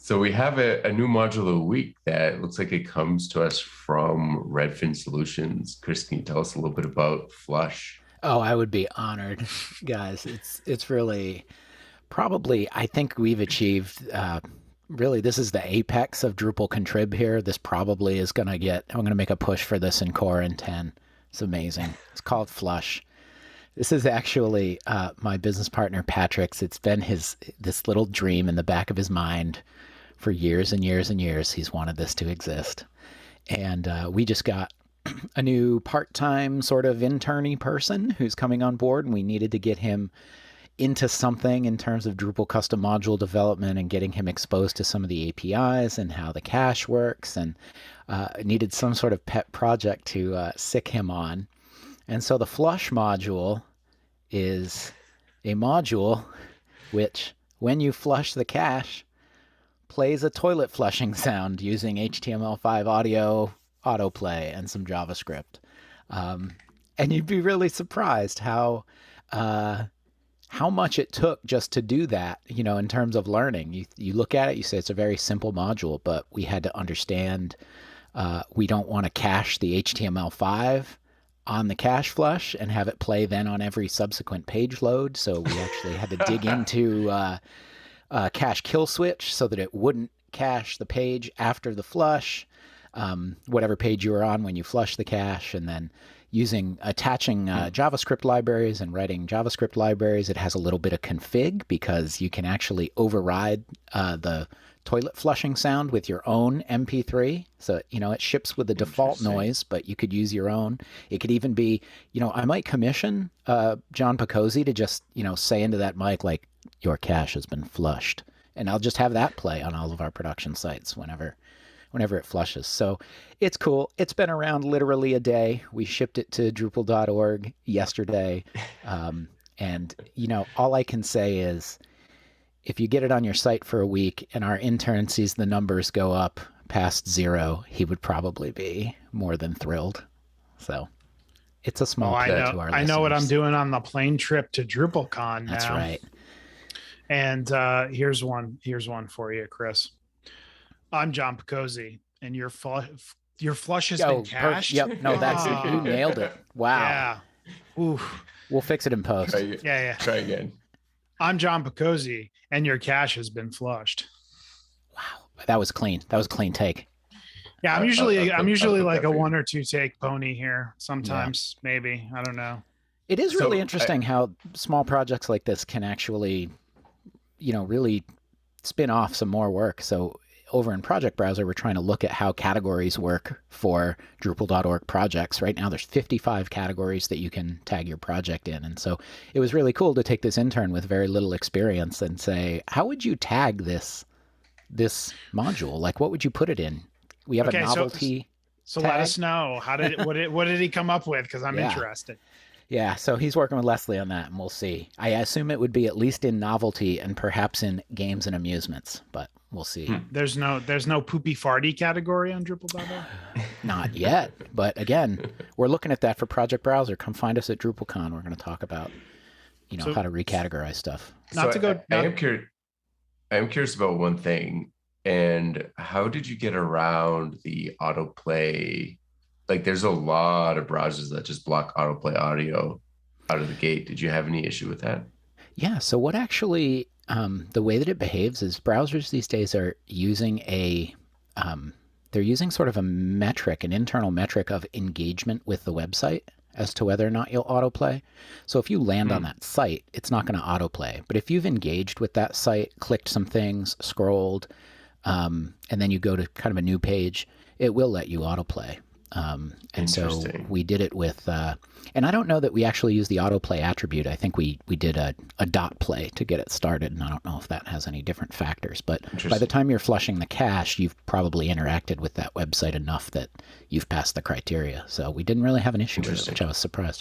So we have a new module of the week that looks like it comes to us from Redfin Solutions. Chris, can you tell us a little bit about Flush? Oh, I would be honored, guys. It's really probably I think we've achieved really this is the apex of Drupal contrib here. This probably is going to get I'm going to make a push for this in core in 10. It's amazing. It's called Flush. This is actually my business partner Patrick's. It's been his this little dream in the back of his mind for years and years and years. He's wanted this to exist, and we just got a new part-time sort of interny person who's coming on board, and we needed to get him into something in terms of Drupal custom module development and getting him exposed to some of the APIs and how the cache works, and needed some sort of pet project to sick him on. And so the Flush module is a module which, when you flush the cache, plays a toilet flushing sound using HTML5 audio autoplay and some JavaScript. And you'd be really surprised how much it took just to do that, you know, in terms of learning. You look at it, you say it's a very simple module, but we had to understand we don't want to cache the HTML5 on the cache flush and have it play then on every subsequent page load. So we actually had to dig into cache kill switch so that it wouldn't cache the page after the flush, whatever page you were on when you flush the cache, and then attaching JavaScript libraries and writing JavaScript libraries. It has a little bit of config because you can actually override the toilet flushing sound with your own MP3. So, you know, it ships with the default noise, but you could use your own. It could even be, you know, I might commission John Picozzi to just, you know, say into that mic, like, your cache has been flushed. And I'll just have that play on all of our production sites whenever it flushes. So it's cool. It's been around literally a day. We shipped it to Drupal.org yesterday. And, you know, all I can say is if you get it on your site for a week and our intern sees the numbers go up past 0, he would probably be more than thrilled. So it's a small play to our listeners. I know what I'm doing on the plane trip to DrupalCon now. That's right. And here's one for you, Chris. I'm John Picozzi, and your flush has been cached. Yep. No, that's you nailed it. Wow. Yeah. Oof. We'll fix it in post. Yeah. Try again. I'm John Picozzi, and your cache has been flushed. Wow, that was clean. That was a clean take. Yeah, I'm usually like a 1 or 2 take pony here. Sometimes, maybe, I don't know. It is really interesting how small projects like this can actually, you know, really spin off some more work. So over in Project Browser, we're trying to look at how categories work for Drupal.org projects. Right now, there's 55 categories that you can tag your project in. And so it was really cool to take this intern with very little experience and say, how would you tag this module? Like, what would you put it in? We have a novelty. So let us know. What did he come up with? Because I'm interested. Yeah, so he's working with Leslie on that, and we'll see. I assume it would be at least in novelty and perhaps in games and amusements, but we'll see. There's no poopy farty categgory on Drupal.org? Not yet, but again, we're looking at that for Project Browser. Come find us at DrupalCon. We're going to talk about, you know, how to recategorize stuff. I am curious about one thing, and how did you get around the autoplay? Like, there's a lot of browsers that just block autoplay audio out of the gate. Did you have any issue with that? Yeah. So what actually, the way that it behaves is browsers these days are using they're using sort of a metric, an internal metric of engagement with the website as to whether or not you'll autoplay. So if you land on that site, it's not going to autoplay. But if you've engaged with that site, clicked some things, scrolled, and then you go to kind of a new page, it will let you autoplay. And so we did it with, and I don't know that we actually used the autoplay attribute. I think we did a dot play to get it started, and I don't know if that has any different factors. But by the time you're flushing the cache, you've probably interacted with that website enough that you've passed the criteria. So we didn't really have an issue with it, which I was surprised.